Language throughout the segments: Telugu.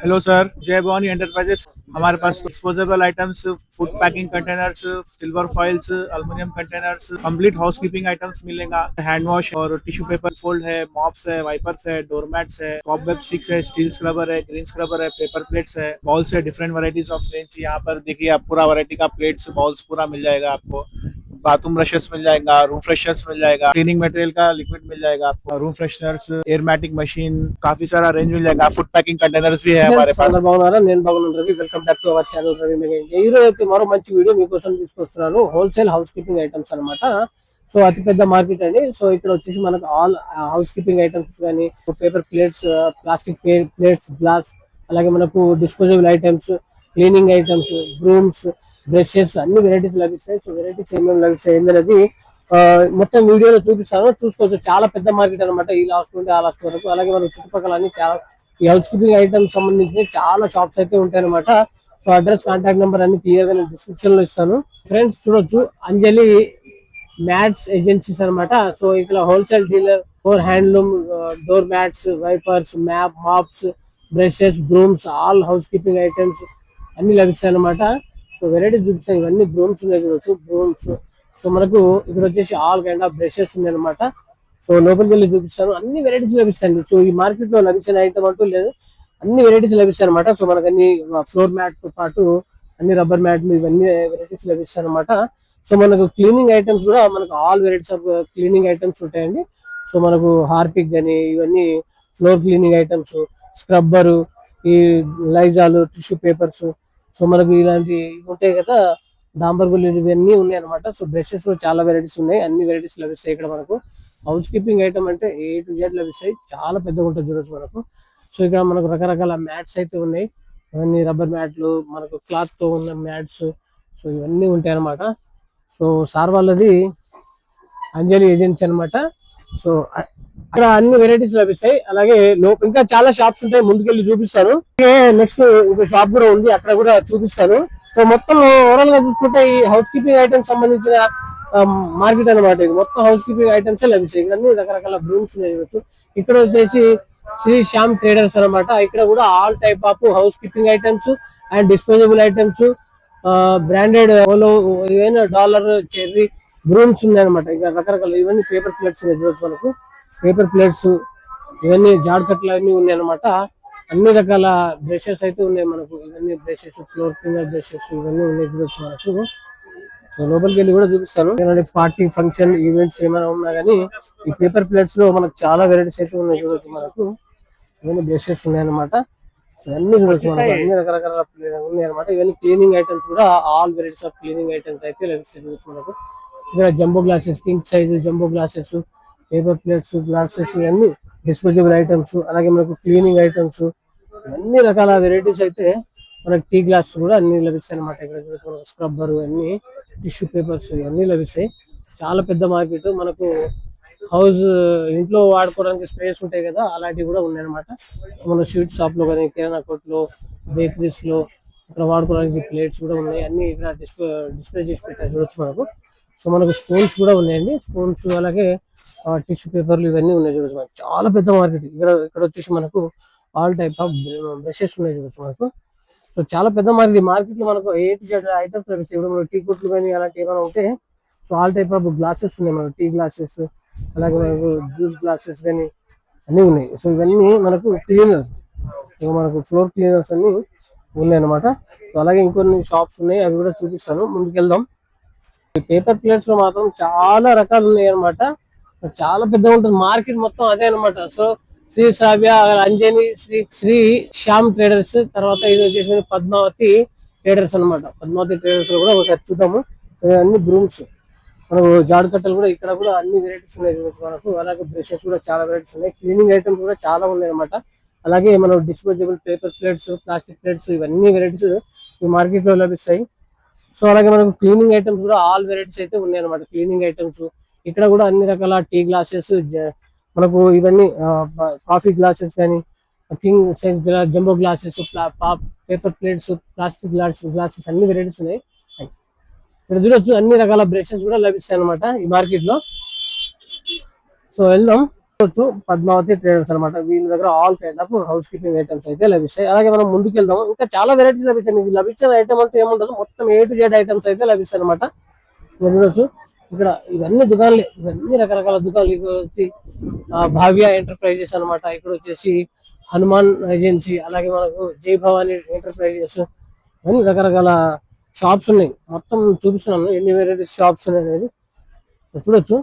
हेलो सर, जय भवानी एंटरप्राइजेस। हमारे पास disposable items, food packing containers, silver foils, aluminium containers, complete house keeping items मिलेगा। हैंड वॉश और टिश्यू पेपर फोल्ड है, मॉप्स है, वाइपर्स है, डोरमैट्स है, कॉबवेब स्टिक्स है, स्टील स्क्रबर है, ग्रीन स्क्रबर है, पेपर प्लेट्स है, बॉल्स है, डिफरेंट वैरायटीज ऑफ रेंज। यहाँ पर देखिए आप पूरा वैरायटी का प्लेट्स बॉल्स पूरा मिल जाएगा आपको। बाथरूम ब्रशेस मिल जाएगा, रूम फ्रेशनर्स मिल जाएगा, क्लीनिंग मटेरियल का लिक्विड मिल जाएगा आपको, रूम फ्रेशनर्स, एयरमैटिक मशीन, काफी सारा रेंज मिल जाएगा। फूड पैकिंग कंटेनर्स भी है हमारे पास। బాగున్నారా? నేను బాగున్నాను Ravi. Welcome back to our channel Ravi mega India. ఈ రోజు అయితే మరో మంచి వీడియో మీకోసం తీసుకొస్తున్నాను. హోల్సేల్ హౌస్ కీపింగ్ ఐటమ్స్ అన్నమాట. సో అతిపెద్ద మార్కెట్ అండి. సో ఇక్కడ వచ్చేసి మనకు ఆల్ హౌస్ కీపింగ్ ఐటమ్స్ కానీ paper plates, plastic plates, glass, అలాగే మనకు disposable items, cleaning items, brooms, brushes అన్ని వెరైటీస్ లభిస్తాయి. సో వెరైటీస్ ఏమేమి లభిస్తాయి ఏంటనేది మొత్తం వీడియోలో చూపిస్తాను. చూసుకోవచ్చు, చాలా పెద్ద మార్కెట్ అనమాట. ఈ లాస్ట్ నుండి ఆ లాస్ట్ వరకు. అలాగే మన చుట్టుపక్కల అన్ని చాలా ఈ హౌస్ కీపింగ్ ఐటమ్స్ సంబంధించి చాలా షాప్స్ అయితే ఉంటాయి అనమాట. సో అడ్రస్, కాంటాక్ట్ నెంబర్ అన్ని క్లియర్ గా నేను డిస్క్రిప్షన్ లో ఇస్తాను. ఫ్రెండ్స్ చూడొచ్చు, అంజలి మ్యాట్స్ ఏజెన్సీస్ అనమాట. సో ఇక్కడ wholesale dealer for handloom door mats, wipers, mops, brushes, brooms, all house keeping items అన్ని లభిస్తాయి అనమాట. సో వెరైటీస్ చూపిస్తాయి. ఇవన్నీ బ్రూమ్స్ ఉన్నాయి చూడొచ్చు, బ్రూమ్స్. సో మనకు ఇక్కడ వచ్చేసి ఆల్ కైండ్ ఆఫ్ బ్రషెస్ ఉన్నాయి అనమాట. సో లోపలికి వెళ్ళి చూపిస్తాను. అన్ని వెరైటీస్ లభిస్తాయి. సో ఈ మార్కెట్ లో లభించిన ఐటమ్ అంటూ లేదు, అన్ని వెరైటీస్ లభిస్తాయి అనమాట. సో మనకు అన్ని ఫ్లోర్ మ్యాట్ తో పాటు అన్ని రబ్బర్ మ్యాట్లు ఇవన్నీ వెరైటీస్ లభిస్తాయి అనమాట. సో మనకు క్లీనింగ్ ఐటమ్స్ కూడా మనకు all varieties of cleaning items ఉంటాయండి. సో మనకు హార్పిక్ కానీ ఇవన్నీ ఫ్లోర్ క్లీనింగ్ ఐటమ్స్, స్క్రబ్బరు, ఈ లైజాలు, టిష్యూ పేపర్స్, సో మనకు ఇలాంటి ఉంటాయి కదా, డాంబర్ గుళ్ళు, ఇవన్నీ ఉన్నాయి అనమాట. సో బ్రషెస్ లో చాలా వెరైటీస్ ఉన్నాయి, అన్ని వెరైటీస్ లభిస్తాయి ఇక్కడ మనకు. హౌస్ కీపింగ్ ఐటమ్ అంటే ఏ టు జెడ్ లభిస్తాయి. చాలా పెద్దగా ఉంటుంది చూడొచ్చు మనకు. సో ఇక్కడ మనకు రకరకాల మ్యాట్స్ అయితే ఉన్నాయి. ఇవన్నీ రబ్బర్ మ్యాట్లు, మనకు క్లాత్ తో ఉన్న మ్యాట్స్, సో ఇవన్నీ ఉంటాయి అనమాట. సో సార్ వాళ్ళది అంజలి ఏజెన్సీ అనమాట. సో అక్కడ అన్ని వెరైటీస్ లభిస్తాయి. అలాగే ఇంకా చాలా షాప్స్ ఉంటాయి, ముందుకెళ్ళి చూపిస్తాను. నెక్స్ట్ ఇంకో షాప్ కూడా ఉంది, అక్కడ కూడా చూపిస్తాను. సో మొత్తం ఓవరాల్ గా చూసుకుంటే ఈ హౌస్ కీపింగ్ ఐటమ్స్ సంబంధించిన మార్కెట్ అనమాట. ఇది మొత్తం హౌస్ కీపింగ్ ఐటమ్స్ లభిస్తాయి. ఇక్కడ అన్ని రకరకాల బ్రూమ్స్ ఉన్నాయి. ఇక్కడ వచ్చేసి శ్రీ శ్యామ్ ట్రేడర్స్ అనమాట. ఇక్కడ కూడా all type of house keeping items and disposable items, branded ఓలో, ఏవైనా డాలర్, చెర్రీ బ్రూమ్స్ ఉన్నాయి అనమాట. ఇంకా రకరకాల ఇవన్నీ పేపర్ ప్లేట్స్ ఉన్నాయి మనకు. పేపర్ ప్లేట్స్, ఇవన్నీ జాడ్ కట్లు అన్ని ఉన్నాయి అనమాట. అన్ని రకాల బ్రషెస్ అయితే ఉన్నాయి మనకు. ఇవన్నీ బ్రషెస్, ఫ్లోర్ క్లీనర్ బ్రషెస్, ఇవన్నీ ఉన్నాయి మనకు. సో లోపలికి వెళ్ళి కూడా చూపిస్తాను. పార్టీ, ఫంక్షన్, ఈవెంట్స్ ఏమైనా ఉన్నా కానీ ఈ పేపర్ ప్లేట్స్ లో మనకు చాలా వెరైటీస్ అయితే ఉన్నాయి చూడొచ్చు మనకు. ఇవన్నీ బ్రషెస్ ఉన్నాయన్నమాట. సో అన్ని చూడొచ్చు మనకు, అన్ని రకరకాల ఉన్నాయి అనమాట. ఇవన్నీ క్లీనింగ్ ఐటమ్స్ కూడా all varieties of cleaning items అయితే లభిస్తాయి చూడొచ్చు మనకు. ఇక్కడ jumbo glasses, king size jumbo glasses, paper plates, glasses, ఇవన్నీ డిస్పోజబుల్ ఐటమ్స్, అలాగే మనకు క్లీనింగ్ ఐటమ్స్, అన్ని రకాల వెరైటీస్ అయితే మనకి టీ గ్లాస్ కూడా అన్ని లభిస్తాయి అనమాట. ఇక్కడ స్క్రబ్బర్, అన్ని టిష్యూ పేపర్స్ ఇవన్నీ లభిస్తాయి. చాలా పెద్ద మార్కెట్ మనకు. హౌస్ ఇంట్లో వాడుకోవడానికి స్పేస్ ఉంటాయి కదా, అలాంటివి కూడా ఉన్నాయి అనమాట. మన స్వీట్ షాప్ లో కానీ, కిరాణా కొట్లో, బేకరీస్ లో ఇక్కడ వాడుకోవడానికి ప్లేట్స్ కూడా ఉన్నాయి. అన్ని ఇక్కడ డిస్ప్లే చేసి పెట్టారు చూడొచ్చు మనకు. సో మనకు స్పూన్స్ కూడా ఉన్నాయండి, స్పూన్స్, అలాగే టిష్యూ పేపర్లు ఇవన్నీ ఉన్నాయి చూడొచ్చు మనకు. చాలా పెద్ద మార్కెట్. ఇక్కడ వచ్చేసి మనకు ఆల్ టైప్ ఆఫ్ బ్రషెస్ ఉన్నాయి చూడొచ్చు మనకు. సో చాలా పెద్ద మార్కెట్. మార్కెట్ లో మనకు ఏ టు జెడ్ ఐటమ్స్ లభిస్తాయి. ఇప్పుడు మనకు టీ కొట్లు కానీ అలాంటి ఏమైనా ఉంటే, so all type of glasses ఉన్నాయి మనకు. టీ గ్లాసెస్, అలాగే మనకు జ్యూస్ గ్లాసెస్ కానీ అన్ని ఉన్నాయి. సో ఇవన్నీ మనకు క్లీనర్, మనకు ఫ్లోర్ క్లీనర్స్ అన్ని ఉన్నాయి అనమాట. సో అలాగే ఇంకొన్ని షాప్స్ ఉన్నాయి, అవి కూడా చూపిస్తాను. ముందుకెళ్దాం. ఈ పేపర్ ప్లేట్స్ లో మాత్రం చాలా రకాలు ఉన్నాయి అనమాట. చాలా పెద్దగా ఉంటుంది మార్కెట్ మొత్తం, అదే అనమాట. సో శ్రీ శ్రావ్య, అంజని, శ్రీ శ్యామ్ ట్రేడర్స్, తర్వాత ఇది వచ్చేసి పద్మావతి ట్రేడర్స్ అనమాట. పద్మావతి ట్రేడర్స్ లో కూడా ఒకసారి చూద్దాము. అన్ని బ్రూమ్స్, మనకు జాడు కట్టలు కూడా ఇక్కడ కూడా అన్ని వెరైటీస్ ఉన్నాయి మనకు. అలాగే బ్రషెస్ కూడా చాలా వెరైటీస్ ఉన్నాయి. క్లీనింగ్ ఐటమ్స్ కూడా చాలా ఉన్నాయి అనమాట. అలాగే మనం disposable paper plates, plastic plates, ఇవన్నీ వెరైటీస్ ఈ మార్కెట్ లో లభిస్తాయి. సో అలాగే మనకు క్లీనింగ్ ఐటమ్స్ కూడా ఆల్ వెరైటీస్ అయితే ఉన్నాయి అనమాట. క్లీనింగ్ ఐటమ్స్ ఇక్కడ కూడా అన్ని రకాల టీ గ్లాసెస్, మనకు ఇవన్నీ కాఫీ గ్లాసెస్ కానీ, king size jumbo glasses, paper plates, plastic glasses అన్ని వెరైటీస్ ఉన్నాయి. ఇక్కడ చూడొచ్చు, అన్ని రకాల బ్రషెస్ కూడా లభిస్తాయి అనమాట ఈ మార్కెట్ లో. సో వెళ్దాం. పద్మావతి ట్రేడర్స్ అనమాట. వీళ్ళ దగ్గర all kind of house keeping items అయితే లభిస్తాయి. అలాగే మనం ముందుకు వెళ్దాం, ఇంకా చాలా వెరైటీస్ లభిస్తాయి. మీకు లభించిన ఐటమ్ అంటే ఏముండదు, మొత్తం A to Z ఐటమ్స్ అయితే లభిస్తాయి అనమాట. చూడొచ్చు ఇక్కడ ఇవన్నీ దుకాణాలు, ఇవన్నీ రకరకాల దుకాణాలు. ఇక్కడ వచ్చి భావ్య ఎంటర్ప్రైజెస్ అనమాట. ఇక్కడ వచ్చేసి హనుమాన్ ఏజెన్సీ, అలాగే మనకు జై భవానీ ఎంటర్ప్రైజెస్, అన్ని రకరకాల షాప్స్ ఉన్నాయి. మొత్తం చూపిస్తున్నాను ఎన్ని వెరైటీస్ షాప్స్ ఉన్నాయి అనేది. చూడొచ్చు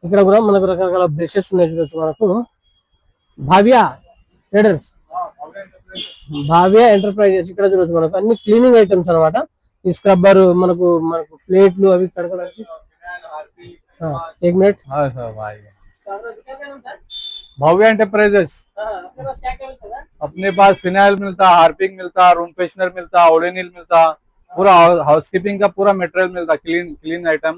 ఇక్కడ కూడా మనకు రకరకాల బ్రషెస్ ఉన్నాయి. చూడొచ్చు మనకు భావ్య ట్రేడర్స్, భావ్య ఎంటర్ప్రైజెస్. ఇక్కడ చూడొచ్చు మనకు అన్ని క్లీనింగ్ ఐటమ్స్ అనమాట. ఈ స్క్రబ్బర్, మనకు ప్లేట్లు అవి కడగడానికి. एक मिनट। हाँ सर भाई भव्य एंटरप्राइजेस अपने पास फिनाइल मिलता, हार्पिक मिलता, रूम फ्रेशनर मिलता, ओडेनिल मिलता, पूरा हाउसकीपिंग का पूरा मटेरियल मिलता, clean item,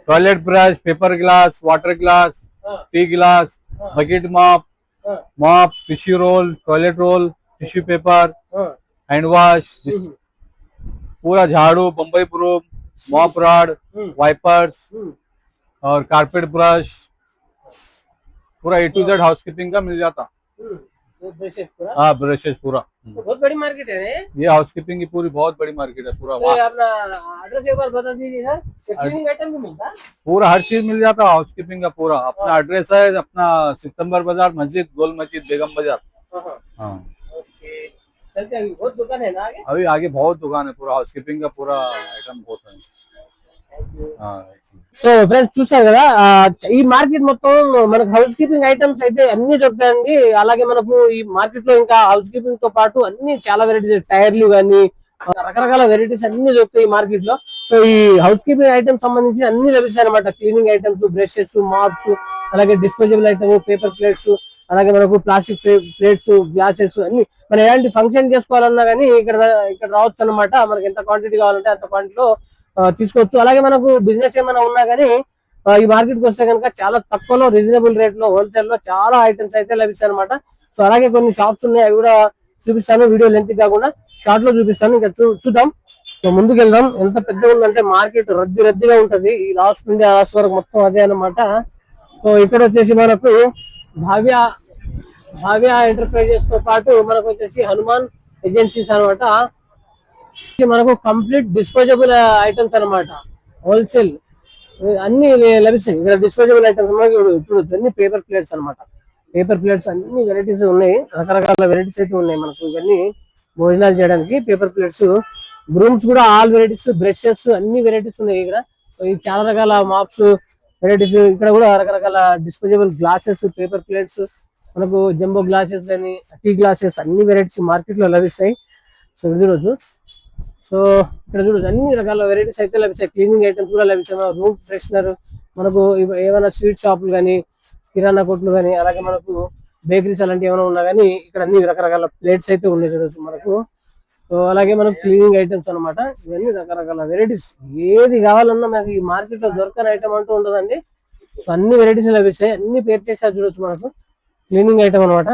toilet brush, paper glass, water glass, tea glass, bucket mop, tissue roll, toilet roll, tissue paper, hand wash, पूरा झाड़ू, बम्बई प्रूफ, मॉप रॉड, वाइपर्स और कारपेट ब्रश, पूरा A to Z हाउसकीपिंग का मिल जाता। हाँ ब्रशेस पूरा। बहुत बड़ी मार्केट है ये हाउसकीपिंग की पूरी बहुत बड़ी मार्केट है। पूरा अपना एड्रेस एक बार बता दीजिए सर। क्लीनिंग आइटम भी मिलता है, पूरा हर चीज मिल जाता हाउसकीपिंग का पूरा। अपना एड्रेस है अपना सितंबर बाजार, मस्जिद, गोल मस्जिद, बेगम बाजार। हाँ बहुत दुकान है ना आगे? अभी आगे बहुत दुकान है, पूरा हाउसकीपिंग का पूरा आइटम बहुत है। हाँ సో ఫ్రెండ్స్ చూసారు కదా, ఈ మార్కెట్ మొత్తం మనకు హౌస్ కీపింగ్ ఐటమ్స్ అయితే అన్ని దొరుకుతాయండి. అలాగే మనకు ఈ మార్కెట్ లో ఇంకా హౌస్ కీపింగ్ తో పాటు అన్ని చాలా వెరైటీస్, టైర్లు గానీ రకరకాల వెరైటీస్ అన్ని దొరుకుతాయి ఈ మార్కెట్ లో. సో ఈ హౌస్ కీపింగ్ ఐటమ్స్ సంబంధించి అన్ని లభిస్తాయి అనమాట. క్లీనింగ్ ఐటమ్స్, బ్రషెస్, మాప్స్, అలాగే డిస్పోజబుల్ ఐటమ్, పేపర్ ప్లేట్స్, అలాగే మనకు ప్లాస్టిక్ ప్లేట్స్, గ్లాసెస్ అన్ని. మనం ఎలాంటి ఫంక్షన్ చేసుకోవాలన్నా కానీ ఇక్కడ రావచ్చు అనమాట. మనకి ఎంత క్వాంటిటీ కావాలంటే అంత క్వాంటిటీలో తీసుకోవచ్చు. అలాగే మనకు బిజినెస్ ఏమైనా ఉన్నా కానీ ఈ మార్కెట్ కి వస్తే కనుక చాలా తక్కువలో, రీజనబుల్ రేట్ లో, హోల్సేల్ లో చాలా ఐటమ్స్ అయితే లభిస్తాయి అనమాట. సో అలాగే కొన్ని షాప్స్ ఉన్నాయి, అవి కూడా చూపిస్తాను. వీడియో లెంత్ కాకుండా షార్ట్ లో చూపిస్తాను. ఇంకా చూద్దాం, సో ముందుకు వెళ్దాం. ఎంత పెద్దగా ఉందంటే మార్కెట్ రద్దీగా ఉంటది. ఈ లాస్ట్ నుండి లాస్ట్ వరకు మొత్తం అదే అనమాట. సో ఇక్కడ వచ్చేసి మనకు భావ్య ఎంటర్ప్రైజెస్ తో పాటు మనకు వచ్చేసి హనుమాన్ ఏజెన్సీస్ అనమాట. మనకు కంప్లీట్ డిస్పోజబుల్ ఐటమ్స్ అనమాట. హోల్సేల్ అన్ని లభిస్తాయి ఇక్కడ. డిస్పోజబుల్ ఐటమ్స్ చూడొచ్చు, అన్ని పేపర్ ప్లేట్స్ అనమాట. పేపర్ ప్లేట్స్ అన్ని వెరైటీస్ ఉన్నాయి, రకరకాల వెరైటీస్ అయితే ఉన్నాయి మనకు. ఇవన్నీ భోజనాలు చేయడానికి పేపర్ ప్లేట్స్, బ్రూమ్స్ కూడా ఆల్ వెరైటీస్, బ్రషెస్ అన్ని వెరైటీస్ ఉన్నాయి ఇక్కడ. చాలా రకాల మాప్స్ వెరైటీస్. ఇక్కడ కూడా రకరకాల డిస్పోజబుల్ గ్లాసెస్, పేపర్ ప్లేట్స్, మనకు జంబో గ్లాసెస్ అని, టీ గ్లాసెస్ అన్ని వెరైటీస్ మార్కెట్ లో లభిస్తాయి. సో చూడొచ్చు, సో ఇక్కడ చూడొచ్చు అన్ని రకాల వెరైటీస్ అయితే లభిస్తాయి. క్లీనింగ్ ఐటమ్స్ కూడా లభిస్తాయి. రూమ్ ఫ్రెషనర్, మనకు ఏమైనా స్వీట్ షాపులు కానీ, కిరాణా కొట్లు కానీ, అలాగే మనకు బేకరీస్ అలాంటివి ఏమైనా ఉన్నా కానీ ఇక్కడ అన్ని రకరకాల ప్లేట్స్ అయితే ఉన్నాయి చూడొచ్చు మనకు. సో అలాగే మనకు క్లీనింగ్ ఐటమ్స్ అనమాట. ఇవన్నీ రకరకాల వెరైటీస్, ఏది కావాలన్నా మనకి ఈ మార్కెట్ లో దొరకని ఐటమ్ అంటూ ఉండదండి. సో అన్ని వెరైటీస్ లభిస్తాయి, అన్ని పేరు చేసారు చూడొచ్చు మనకు. క్లీనింగ్ ఐటమ్ అనమాట.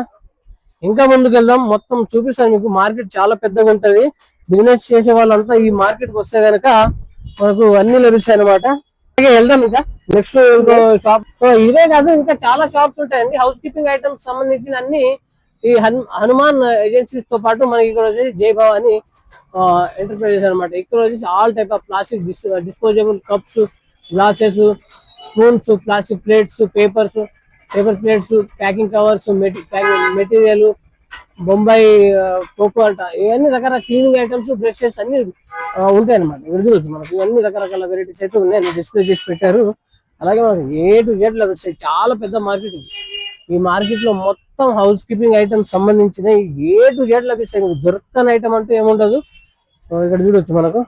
ఇంకా ముందుకు వెళ్దాం, మొత్తం చూపిస్తాను మీకు. మార్కెట్ చాలా పెద్దగా ఉంటది. బిజినెస్ చేసే వాళ్ళంతా ఈ మార్కెట్ కి వస్తే కనుక మనకు అన్ని లభిస్తాయి అనమాట. అలాగే వెళ్దాం ఇంకా నెక్స్ట్ షాప్. సో ఇదే కాదు, ఇంకా చాలా షాప్స్ ఉంటాయండి హౌస్ కీపింగ్ ఐటమ్స్ సంబంధించిన అన్ని. ఈ హనుమాన్ ఏజెన్సీస్ తో పాటు మనకి ఇక్కడ వచ్చేసి జై భవానీ ఎంటర్ప్రైజెస్ అనమాట. ఇక్కడ వచ్చేసి all type of plastic disposable cups, glasses, spoons, plastic plates, paper plates, packing covers, material, Bombay కోకో అంట, ఇవన్నీ రకరకాల క్లీనింగ్ ఐటమ్స్, బ్రషెస్ అన్ని ఉంటాయి అనమాట. విడుదల మనకు ఇవన్నీ రకరకాల వెరైటీస్ అయితే ఉన్నాయి, డిస్ప్లే చేసి పెట్టారు. అలాగే మనకి A to Z లభిస్తాయి. చాలా పెద్ద మార్కెట్ ఇది. ఈ మార్కెట్ లో మొత్తం హౌస్ కీపింగ్ ఐటమ్స్ సంబంధించిన A to Z లభిస్తాయి. దొరకని ఐటమ్ అంటూ ఏముండదు. ఇక్కడ చూడొచ్చు మనకు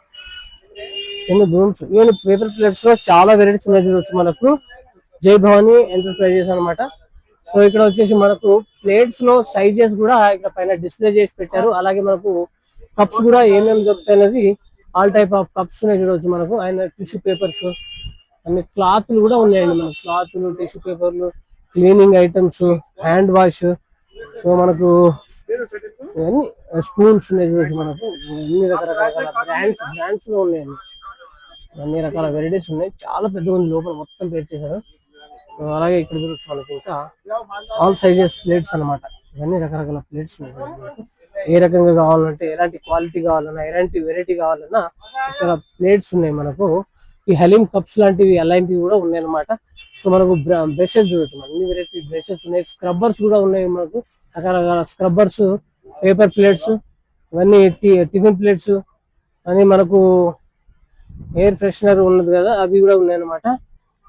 ఎన్ని బ్రూమ్స్, ఈవెన్ పేపర్ ప్లేట్స్ లో చాలా వెరైటీస్ ఉన్నాయి చూడొచ్చు మనకు. జై భవానీ ఎంటర్ప్రైజెస్ అనమాట. సో ఇక్కడ వచ్చేసి మనకు ప్లేట్స్ లో సైజెస్ కూడా ఇక్కడ పైన డిస్ప్లే చేసి పెట్టారు. అలాగే మనకు కప్స్ కూడా ఏమేమి దొరుకుతాయి అనేది ఆల్ టైప్ ఆఫ్ కప్స్ ఉన్నాయి చూడవచ్చు మనకు. ఆయన టిష్యూ పేపర్స్, అన్ని క్లాత్లు కూడా ఉన్నాయండి మనకు. క్లాత్లు, టిష్యూ పేపర్లు, cleaning items, hand wash, so మనకు ఇవన్నీ స్పూన్స్ ఉన్నాయి చూడవచ్చు మనకు. అన్ని రకరకాల బ్రాండ్స్ లో ఉన్నాయండి. అన్ని రకాల వెరైటీస్ ఉన్నాయి. చాలా పెద్దగా ఉంది, లోపల మొత్తం పేరు చేశారు. అలాగే ఇక్కడ చూడొచ్చు మనకి ఇంకా ఆల్ సైజెస్ ప్లేట్స్ అన్నమాట. ఇవన్నీ రకరకాల ప్లేట్స్ ఏ రకంగా కావాలంటే, ఎలాంటి క్వాలిటీ కావాలన్నా, ఎలాంటి వెరైటీ కావాలన్నా ఇక్కడ ప్లేట్స్ ఉన్నాయి మనకు. ఈ హలీం కప్స్ లాంటివి అలాంటివి కూడా ఉన్నాయి అన్నమాట. సో మనకు బ్రషెస్ చూడొచ్చు, అన్ని వెరైటీ బ్రషెస్ ఉన్నాయి. స్క్రబ్బర్స్ కూడా ఉన్నాయి మనకు, రకరకాల స్క్రబ్బర్స్, పేపర్ ప్లేట్స్, ఇవన్నీ టిఫిన్ ప్లేట్స్ అని మనకు ఎయిర్ ఫ్రెషనర్ ఉన్నది కదా, అవి కూడా ఉన్నాయి అన్నమాట.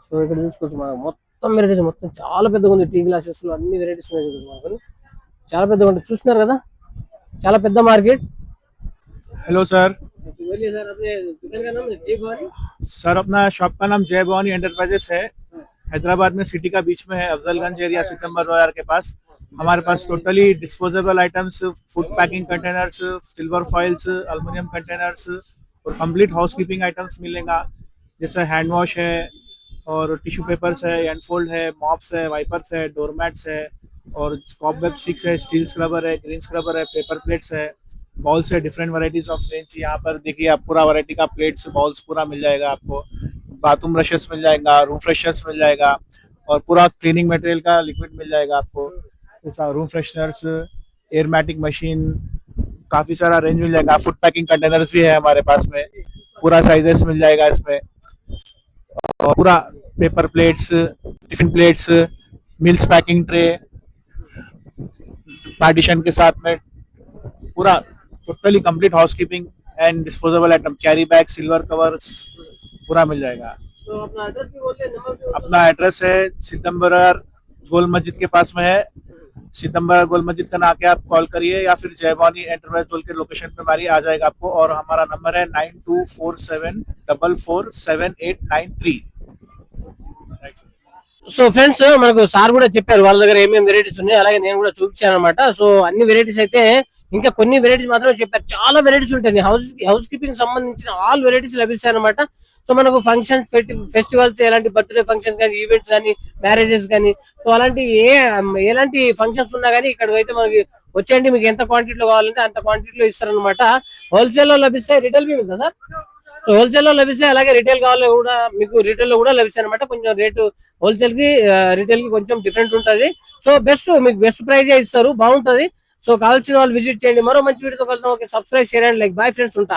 సో ఇక్కడ చూసుకోవచ్చు మనకు మొత్తం వెరైటీస్, మొత్తం చాలా పెద్దగా ఉంది. టీ గ్లాసెస్ లో అన్ని వెరైటీస్ ఉన్నాయి మనకు, చాలా పెద్దగా ఉంటుంది. చూస్తున్నారు కదా, చాలా పెద్ద మార్కెట్. Hello sir. बोलिए सर, अपने दुकान का नाम जय भवानी। सर अपना शॉप का नाम जय भवानी एंटरप्राइजेस है। हैदराबाद में सिटी का बीच में है, अफजलगंज एरिया सितंबर बाजार के पास। हमारे पास totally disposable items, food packing containers, silver foils, aluminium containers और कंप्लीट हाउस कीपिंग आइटम्स मिलेगा। जैसे हैंड वॉश है और टिश्यू पेपर्स है, एंडफोल्ड है, मॉप्स है, वाइपर्स है, डोरमैट्स है और कॉबवेब स्टिक्स है, स्टील स्क्रबर है, ग्रीन स्क्रबर है, पेपर प्लेट्स है, बॉल्स है, डिफरेंट वैरायटीज ऑफ रेंज। यहाँ पर देखिए आप पूरा वैरायटी का प्लेट्स बॉल्स पूरा मिल जाएगा आपको। बाथरूम ब्रशेस मिल जाएगा, रूम फ्रेशनर्स मिल जाएगा और पूरा क्लीनिंग मटेरियल का लिक्विड मिल जाएगा आपको। जैसा रूम फ्रेशनर्स, एयरमैटिक मशीन, काफी सारा रेंज मिल जाएगा। फूड पैकिंग कंटेनर्स भी है हमारे पास में, पूरा साइजेस मिल जाएगा इसमें। और पूरा paper plates, tiffin plates, mills packing tray partition के साथ में, पूरा totally complete house keeping and disposable item, carry bag, silver covers पूरा मिल जाएगा। तो अपना एड्रेस भी बोलिए, नंबर भी बोलिए। अपना एड्रेस है सितंबर गोल मस्जिद के पास में है। सितंबर गोल मस्जिद का ना आके आप कॉल करिए या फिर जय भवानी एंटरप्राइज बोल के लोकेशन पे मारिए, आ जाएगा आपको। और हमारा नंबर है 9247447893। సో ఫ్రెండ్స్, మనకు సార్ కూడా చెప్పారు వాళ్ళ దగ్గర ఏమేమి వెరైటీస్ ఉన్నాయి, అలాగే నేను కూడా చూపించాను అనమాట. సో అన్ని వెరైటీస్ అయితే, ఇంకా కొన్ని వెరైటీస్ మాత్రమే చెప్పారు. చాలా వెరైటీస్ ఉంటాయి, హౌస్ కీపింగ్ సంబంధించిన ఆల్ వెరైటీస్ లభిస్తాయి అనమాట. సో మనకు ఫంక్షన్స్, ఫెస్టివల్స్, ఎలాంటి బర్త్డే ఫంక్షన్స్ కానీ, ఈవెంట్స్ కానీ, మ్యారేజెస్ కానీ, సో అలాంటి ఎలాంటి ఫంక్షన్స్ ఉన్నా కానీ ఇక్కడ అయితే మనకి వచ్చేయండి. మీకు ఎంత క్వాంటిటీలో కావాలంటే అంత క్వాంటిటీలో ఇస్తారనమాట. హోల్సేల్ లో లభిస్తాయి, రిటైల్ మీ ఉందా సార్? సో హోల్సేల్ లో లభిస్తాయి, అలాగే రిటైల్ కావాలి కూడా మీకు రిటైల్ లో కూడా లభిస్తాయి అనమాట. కొంచెం రేటు హోల్సేల్ కి రిటైల్ కి కొంచెం డిఫరెంట్ ఉంటది. సో మీకు బెస్ట్ ప్రైజ్ ఇస్తారు, బాగుంటది. సో కావాల్సిన వాళ్ళు విజిట్ చేయండి. మరో మంచి వీడియోతో కలుద్దాం. Okay, subscribe, share and like. Bye friends, ఉంటా.